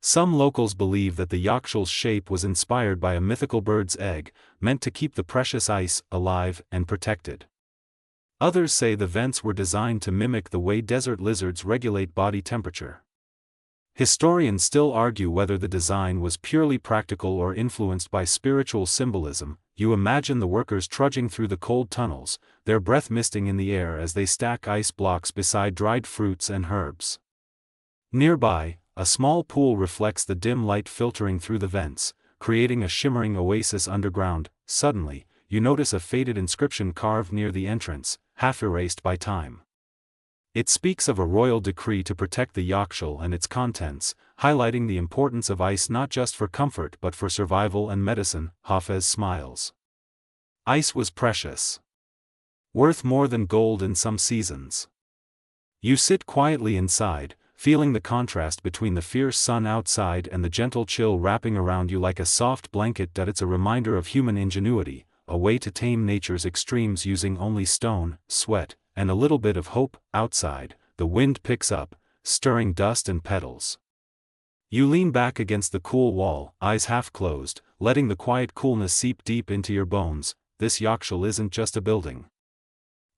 Some locals believe that the Yakshul's shape was inspired by a mythical bird's egg, meant to keep the precious ice alive and protected. Others say the vents were designed to mimic the way desert lizards regulate body temperature. Historians still argue whether the design was purely practical or influenced by spiritual symbolism. You imagine the workers trudging through the cold tunnels, their breath misting in the air as they stack ice blocks beside dried fruits and herbs. Nearby, a small pool reflects the dim light filtering through the vents, creating a shimmering oasis underground. Suddenly, you notice a faded inscription carved near the entrance, half erased by time. It speaks of a royal decree to protect the Yakshul and its contents, highlighting the importance of ice not just for comfort but for survival and medicine. Hafez smiles. Ice was precious. Worth more than gold in some seasons. You sit quietly inside, feeling the contrast between the fierce sun outside and the gentle chill wrapping around you like a soft blanket. It's a reminder of human ingenuity, a way to tame nature's extremes using only stone, sweat, and a little bit of hope. Outside, the wind picks up, stirring dust and petals. You lean back against the cool wall, eyes half closed, letting the quiet coolness seep deep into your bones. This Yakshul isn't just a building.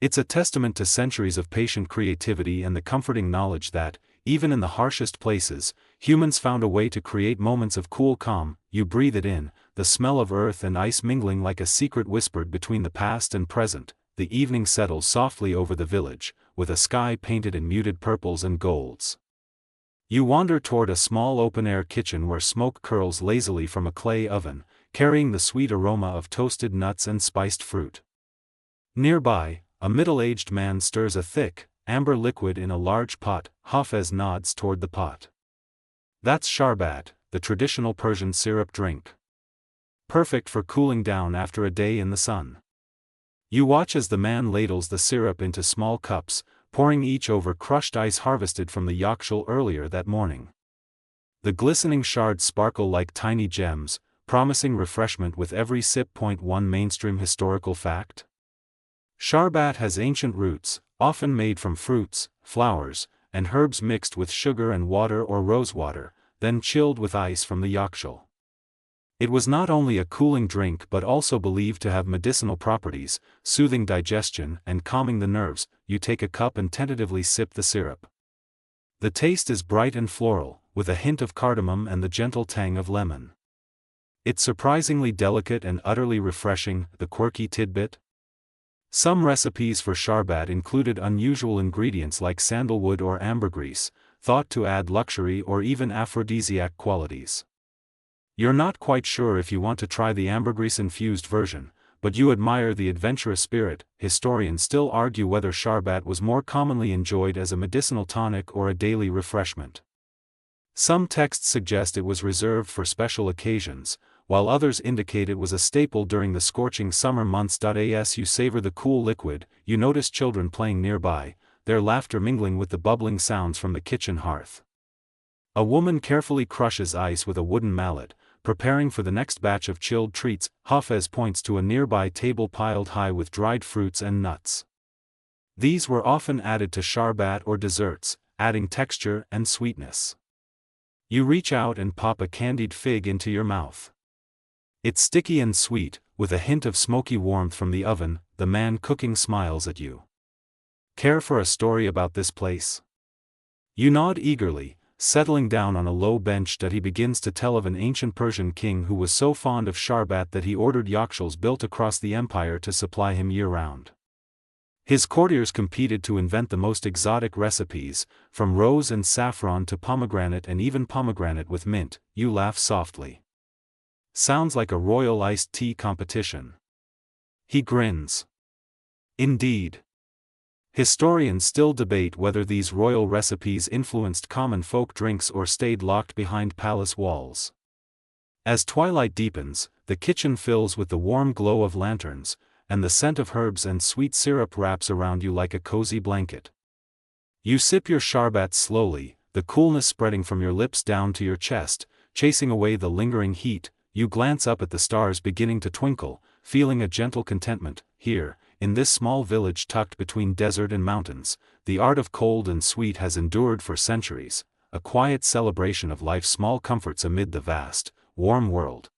It's a testament to centuries of patient creativity and the comforting knowledge that, even in the harshest places, humans found a way to create moments of cool calm. You breathe it in, the smell of earth and ice mingling like a secret whispered between the past and present. The evening settles softly over the village, with a sky painted in muted purples and golds. You wander toward a small open-air kitchen where smoke curls lazily from a clay oven, carrying the sweet aroma of toasted nuts and spiced fruit. Nearby, a middle-aged man stirs a thick, amber liquid in a large pot. Hafez nods toward the pot. That's sharbat, the traditional Persian syrup drink. Perfect for cooling down after a day in the sun. You watch as the man ladles the syrup into small cups, pouring each over crushed ice harvested from the Yakshul earlier that morning. The glistening shards sparkle like tiny gems, promising refreshment with every sip. 1 Mainstream historical fact. Sharbat has ancient roots, often made from fruits, flowers, and herbs mixed with sugar and water or rosewater, then chilled with ice from the Yakshul. It was not only a cooling drink but also believed to have medicinal properties, soothing digestion and calming the nerves. You take a cup and tentatively sip the syrup. The taste is bright and floral, with a hint of cardamom and the gentle tang of lemon. It's surprisingly delicate and utterly refreshing. The quirky tidbit? Some recipes for sharbat included unusual ingredients like sandalwood or ambergris, thought to add luxury or even aphrodisiac qualities. You're not quite sure if you want to try the ambergris-infused version, but you admire the adventurous spirit. Historians still argue whether sharbat was more commonly enjoyed as a medicinal tonic or a daily refreshment. Some texts suggest it was reserved for special occasions, while others indicate it was a staple during the scorching summer months. As you savor the cool liquid, you notice children playing nearby, their laughter mingling with the bubbling sounds from the kitchen hearth. A woman carefully crushes ice with a wooden mallet, preparing for the next batch of chilled treats. Hafez points to a nearby table piled high with dried fruits and nuts. These were often added to sharbat or desserts, adding texture and sweetness. You reach out and pop a candied fig into your mouth. It's sticky and sweet, with a hint of smoky warmth from the oven. The man cooking smiles at you. Care for a story about this place? You nod eagerly, settling down on a low bench. He begins to tell of an ancient Persian king who was so fond of sharbat that he ordered yakshuls built across the empire to supply him year-round. His courtiers competed to invent the most exotic recipes, from rose and saffron to pomegranate and even pomegranate with mint. You laugh softly. Sounds like a royal iced tea competition. He grins. Indeed. Historians still debate whether these royal recipes influenced common folk drinks or stayed locked behind palace walls. As twilight deepens, the kitchen fills with the warm glow of lanterns, and the scent of herbs and sweet syrup wraps around you like a cozy blanket. You sip your sharbat slowly, the coolness spreading from your lips down to your chest, chasing away the lingering heat. You glance up at the stars beginning to twinkle, feeling a gentle contentment. Here, in this small village tucked between desert and mountains, the art of cold and sweet has endured for centuries, a quiet celebration of life's small comforts amid the vast, warm world.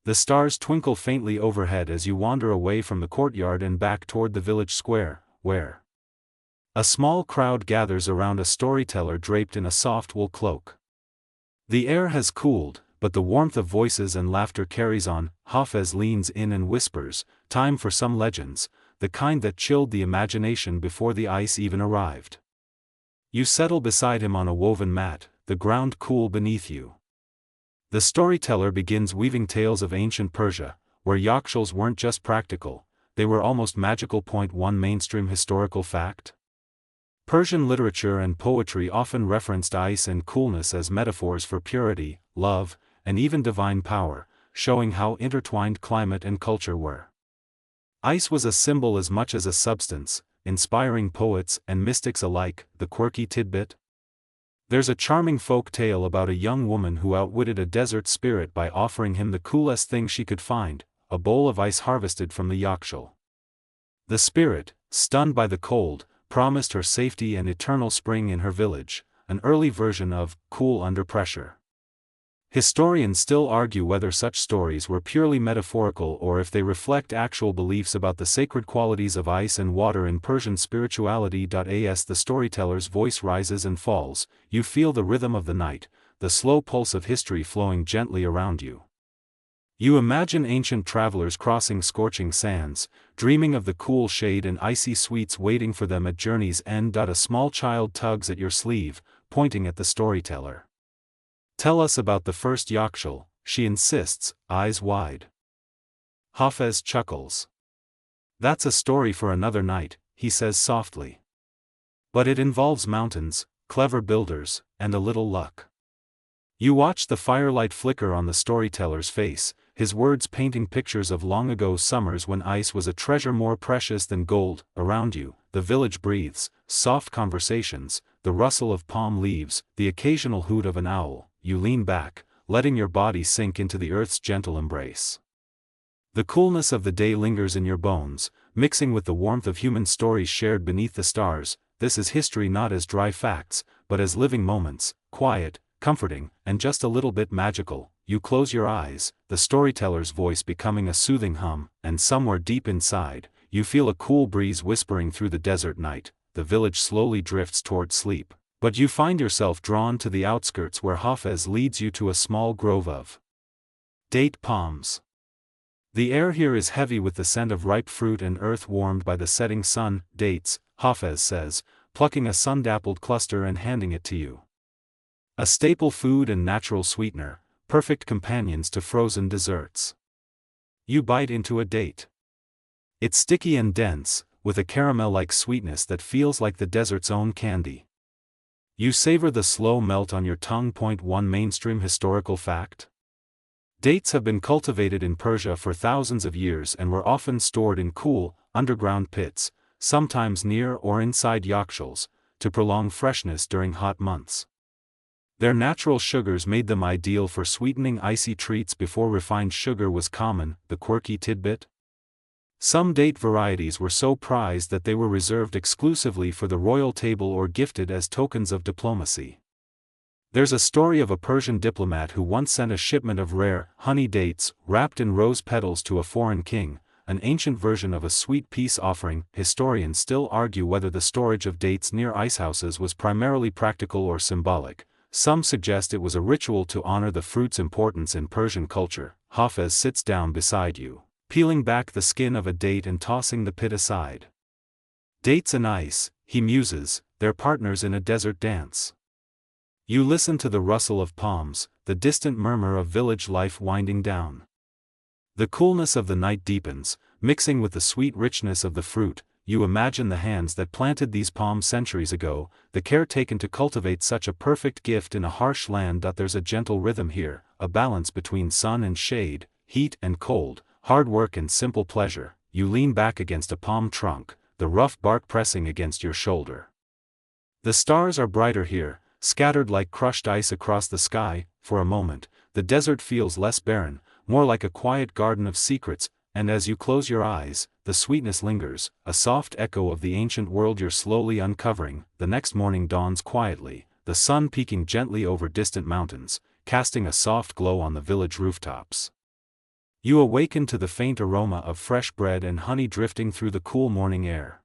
The stars twinkle faintly overhead as you wander away from the courtyard and back toward the village square, where a small crowd gathers around a storyteller draped in a soft wool cloak. The air has cooled, but the warmth of voices and laughter carries on. Hafez leans in and whispers, "Time for some legends, the kind that chilled the imagination before the ice even arrived." You settle beside him on a woven mat, the ground cool beneath you. The storyteller begins weaving tales of ancient Persia, where yakshals weren't just practical, they were almost magical. Point 1 Mainstream historical fact. Persian literature and poetry often referenced ice and coolness as metaphors for purity, love, and even divine power, showing how intertwined climate and culture were. Ice was a symbol as much as a substance, inspiring poets and mystics alike. The quirky tidbit? There's a charming folk tale about a young woman who outwitted a desert spirit by offering him the coolest thing she could find, a bowl of ice harvested from the yakshal. The spirit, stunned by the cold, promised her safety and eternal spring in her village, an early version of cool under pressure. Historians still argue whether such stories were purely metaphorical or if they reflect actual beliefs about the sacred qualities of ice and water in Persian spirituality. As the storyteller's voice rises and falls, you feel the rhythm of the night, the slow pulse of history flowing gently around you. You imagine ancient travelers crossing scorching sands, dreaming of the cool shade and icy sweets waiting for them at journey's end. A small child tugs at your sleeve, pointing at the storyteller. "Tell us about the first yakshal," she insists, eyes wide. Hafez chuckles. "That's a story for another night," he says softly. "But it involves mountains, clever builders, and a little luck." You watch the firelight flicker on the storyteller's face, his words painting pictures of long ago summers when ice was a treasure more precious than gold. Around you, the village breathes, soft conversations, the rustle of palm leaves, the occasional hoot of an owl. You lean back, letting your body sink into the earth's gentle embrace. The coolness of the day lingers in your bones, mixing with the warmth of human stories shared beneath the stars. This is history not as dry facts, but as living moments, quiet, comforting, and just a little bit magical. You close your eyes, the storyteller's voice becoming a soothing hum, and somewhere deep inside, you feel a cool breeze whispering through the desert night. The village slowly drifts toward sleep, but you find yourself drawn to the outskirts where Hafez leads you to a small grove of date palms. The air here is heavy with the scent of ripe fruit and earth warmed by the setting sun. "Dates," Hafez says, plucking a sun-dappled cluster and handing it to you. A staple food and natural sweetener, perfect companions to frozen desserts. You bite into a date. It's sticky and dense, with a caramel-like sweetness that feels like the desert's own candy. You savor the slow melt on your tongue. Point 1 Mainstream historical fact. Dates have been cultivated in Persia for thousands of years and were often stored in cool, underground pits, sometimes near or inside yakshals, to prolong freshness during hot months. Their natural sugars made them ideal for sweetening icy treats before refined sugar was common. The quirky tidbit? Some date varieties were so prized that they were reserved exclusively for the royal table or gifted as tokens of diplomacy. There's a story of a Persian diplomat who once sent a shipment of rare, honey dates, wrapped in rose petals to a foreign king, an ancient version of a sweet peace offering. Historians still argue whether the storage of dates near icehouses was primarily practical or symbolic. Some suggest it was a ritual to honor the fruit's importance in Persian culture. Hafez sits down beside you, peeling back the skin of a date and tossing the pit aside. "Dates and ice," he muses, "they're partners in a desert dance." You listen to the rustle of palms, the distant murmur of village life winding down. The coolness of the night deepens, mixing with the sweet richness of the fruit. you imagine the hands that planted these palms centuries ago, the care taken to cultivate such a perfect gift in a harsh land. There's a gentle rhythm here, a balance between sun and shade, heat and cold, hard work and simple pleasure. You lean back against a palm trunk, the rough bark pressing against your shoulder. The stars are brighter here, scattered like crushed ice across the sky. For a moment, the desert feels less barren, more like a quiet garden of secrets, and as you close your eyes, the sweetness lingers, a soft echo of the ancient world you're slowly uncovering. The next morning dawns quietly, the sun peeking gently over distant mountains, casting a soft glow on the village rooftops. You awaken to the faint aroma of fresh bread and honey drifting through the cool morning air.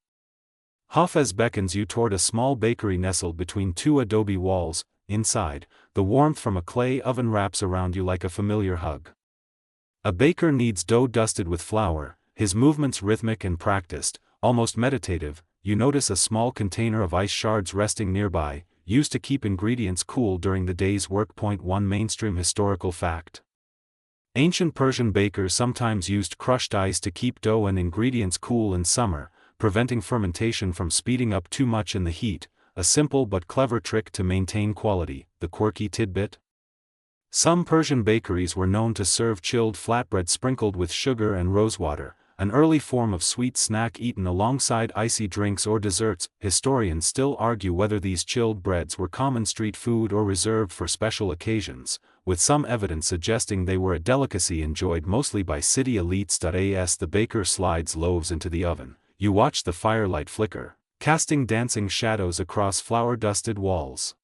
Hafez beckons you toward a small bakery nestled between two adobe walls. Inside, the warmth from a clay oven wraps around you like a familiar hug. A baker kneads dough dusted with flour, his movements rhythmic and practiced, almost meditative. You notice a small container of ice shards resting nearby, used to keep ingredients cool during the day's work. One mainstream historical fact. Ancient Persian bakers sometimes used crushed ice to keep dough and ingredients cool in summer, preventing fermentation from speeding up too much in the heat, a simple but clever trick to maintain quality. The quirky tidbit? Some Persian bakeries were known to serve chilled flatbread sprinkled with sugar and rosewater, an early form of sweet snack eaten alongside icy drinks or desserts. Historians still argue whether these chilled breads were common street food or reserved for special occasions, with some evidence suggesting they were a delicacy enjoyed mostly by city elites. As the baker slides loaves into the oven, you watch the firelight flicker, casting dancing shadows across flour-dusted walls.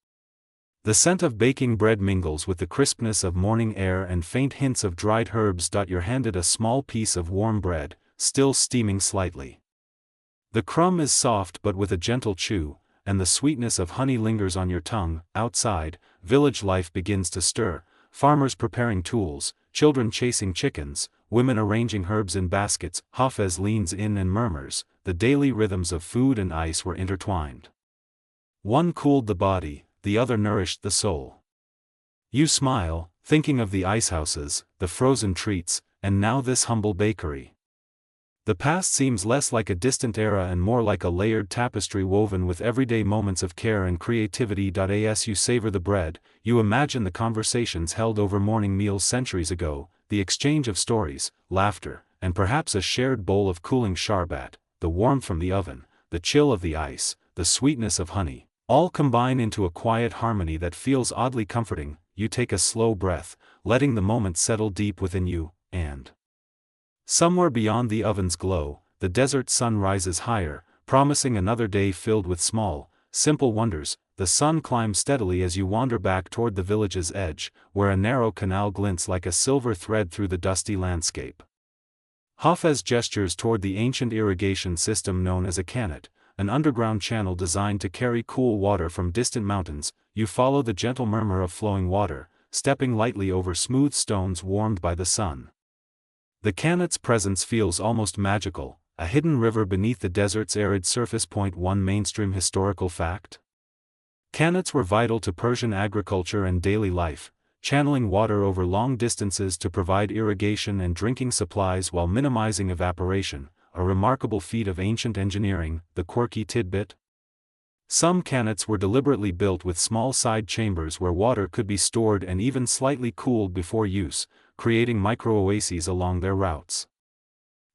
The scent of baking bread mingles with the crispness of morning air and faint hints of dried herbs. You're handed a small piece of warm bread, still steaming slightly. The crumb is soft but with a gentle chew, and the sweetness of honey lingers on your tongue. Outside, village life begins to stir, farmers preparing tools, children chasing chickens, women arranging herbs in baskets. Hafez leans in and murmurs, the daily rhythms of food and ice were intertwined. One cooled the body, the other nourished the soul. You smile, thinking of the icehouses, the frozen treats, and now this humble bakery. The past seems less like a distant era and more like a layered tapestry woven with everyday moments of care and creativity. As you savor the bread, you imagine the conversations held over morning meals centuries ago, the exchange of stories, laughter, and perhaps a shared bowl of cooling sharbat. The warmth from the oven, the chill of the ice, the sweetness of honey, all combine into a quiet harmony that feels oddly comforting. You take a slow breath, letting the moment settle deep within you, and somewhere beyond the oven's glow, the desert sun rises higher, promising another day filled with small, simple wonders. The sun climbs steadily as you wander back toward the village's edge, where a narrow canal glints like a silver thread through the dusty landscape. Hafez gestures toward the ancient irrigation system known as a cannet, an underground channel designed to carry cool water from distant mountains. You follow the gentle murmur of flowing water, stepping lightly over smooth stones warmed by the sun. The cannet's presence feels almost magical, a hidden river beneath the desert's arid surface. One mainstream historical fact. Cannets were vital to Persian agriculture and daily life, channeling water over long distances to provide irrigation and drinking supplies while minimizing evaporation, a remarkable feat of ancient engineering. The quirky tidbit? Some cannets were deliberately built with small side chambers where water could be stored and even slightly cooled before use, creating micro-oases along their routes.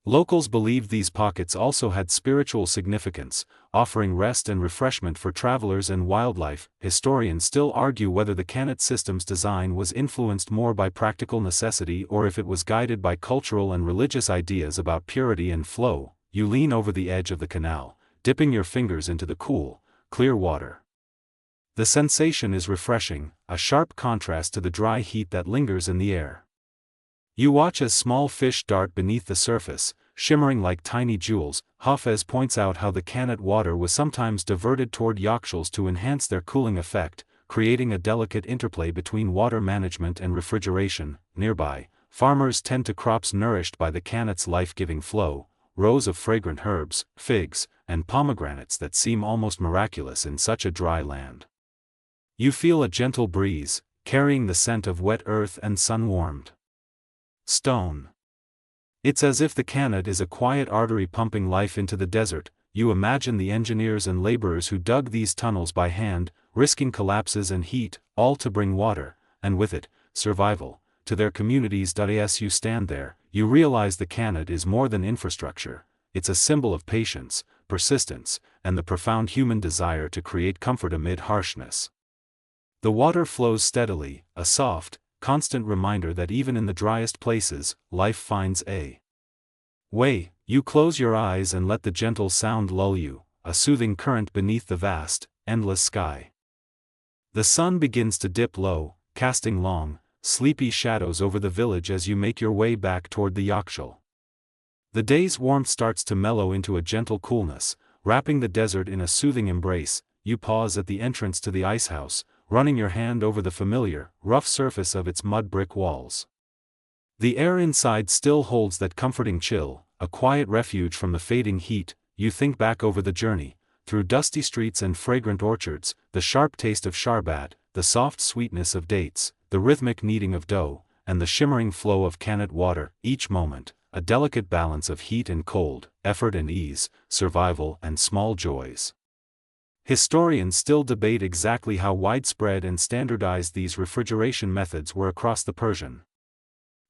Locals believed these pockets also had spiritual significance, offering rest and refreshment for travelers and wildlife. Historians still argue whether the cannet system's design was influenced more by practical necessity or if it was guided by cultural and religious ideas about purity and flow. You lean over the edge of the canal, dipping your fingers into the cool, clear water. The sensation is refreshing, a sharp contrast to the dry heat that lingers in the air. You watch as small fish dart beneath the surface, shimmering like tiny jewels. Hafez points out how the cannet water was sometimes diverted toward yakshuls to enhance their cooling effect, creating a delicate interplay between water management and refrigeration. Nearby, farmers tend to crops nourished by the cannet's life-giving flow, rows of fragrant herbs, figs, and pomegranates that seem almost miraculous in such a dry land. You feel a gentle breeze, carrying the scent of wet earth and sun-warmed stone. It's as if the cannet is a quiet artery pumping life into the desert. you imagine the engineers and laborers who dug these tunnels by hand, risking collapses and heat, all to bring water, and with it, survival, to their communities. As you stand there, you realize the canot is more than infrastructure, it's a symbol of patience, persistence, and the profound human desire to create comfort amid harshness. The water flows steadily, a soft, constant reminder that even in the driest places, life finds a way. You close your eyes and let the gentle sound lull you, a soothing current beneath the vast, endless sky. The sun begins to dip low, casting long, sleepy shadows over the village as you make your way back toward the Yakshal. The day's warmth starts to mellow into a gentle coolness, wrapping the desert in a soothing embrace. You pause at the entrance to the ice house, running your hand over the familiar, rough surface of its mud brick walls. The air inside still holds that comforting chill, a quiet refuge from the fading heat. You think back over the journey, through dusty streets and fragrant orchards, the sharp taste of sharbat, the soft sweetness of dates, the rhythmic kneading of dough, and the shimmering flow of canot water. Each moment, a delicate balance of heat and cold, effort and ease, survival and small joys. Historians still debate exactly how widespread and standardized these refrigeration methods were across the Persian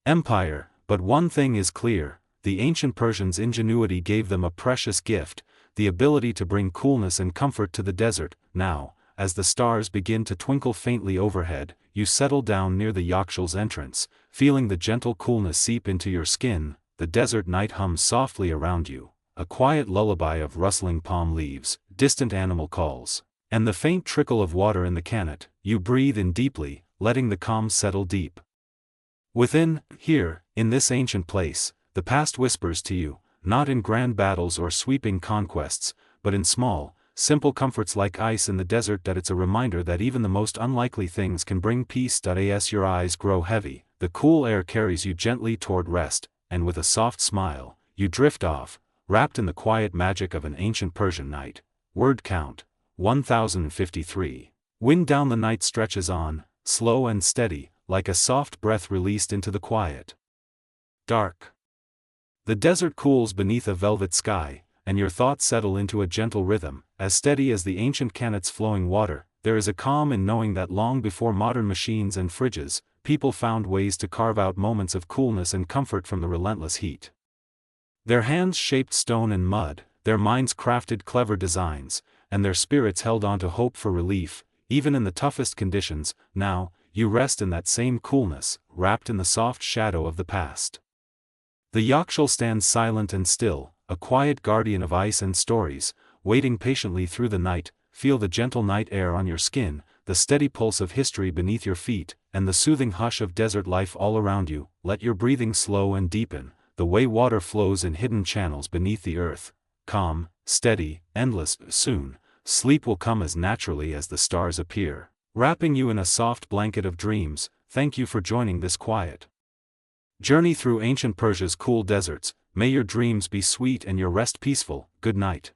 Empire, but one thing is clear: the ancient Persians' ingenuity gave them a precious gift, the ability to bring coolness and comfort to the desert. Now, as the stars begin to twinkle faintly overhead, you settle down near the Yakshal's entrance, feeling the gentle coolness seep into your skin. The desert night hums softly around you, a quiet lullaby of rustling palm leaves, distant animal calls, and the faint trickle of water in the canot. You breathe in deeply, letting the calm settle deep within. Here, in this ancient place, the past whispers to you, not in grand battles or sweeping conquests, but in small, simple comforts like ice in the desert. That it's a reminder that even the most unlikely things can bring peace. As your eyes grow heavy, the cool air carries you gently toward rest, and with a soft smile, you drift off, wrapped in the quiet magic of an ancient Persian night. Word count: 1053. Wind down the night stretches on, slow and steady, like a soft breath released into the quiet dark. The desert cools beneath a velvet sky, and your thoughts settle into a gentle rhythm, as steady as the ancient canot's flowing water. There is a calm in knowing that long before modern machines and fridges, people found ways to carve out moments of coolness and comfort from the relentless heat. Their hands shaped stone and mud, their minds crafted clever designs, and their spirits held on to hope for relief, even in the toughest conditions. Now, you rest in that same coolness, wrapped in the soft shadow of the past. The Yakshal stands silent and still, a quiet guardian of ice and stories, waiting patiently through the night. Feel the gentle night air on your skin, the steady pulse of history beneath your feet, and the soothing hush of desert life all around you. Let your breathing slow and deepen, the way water flows in hidden channels beneath the earth. Calm, steady, endless. Soon, sleep will come as naturally as the stars appear, wrapping you in a soft blanket of dreams. Thank you for joining this quiet journey through ancient Persia's cool deserts. May your dreams be sweet and your rest peaceful. Good night.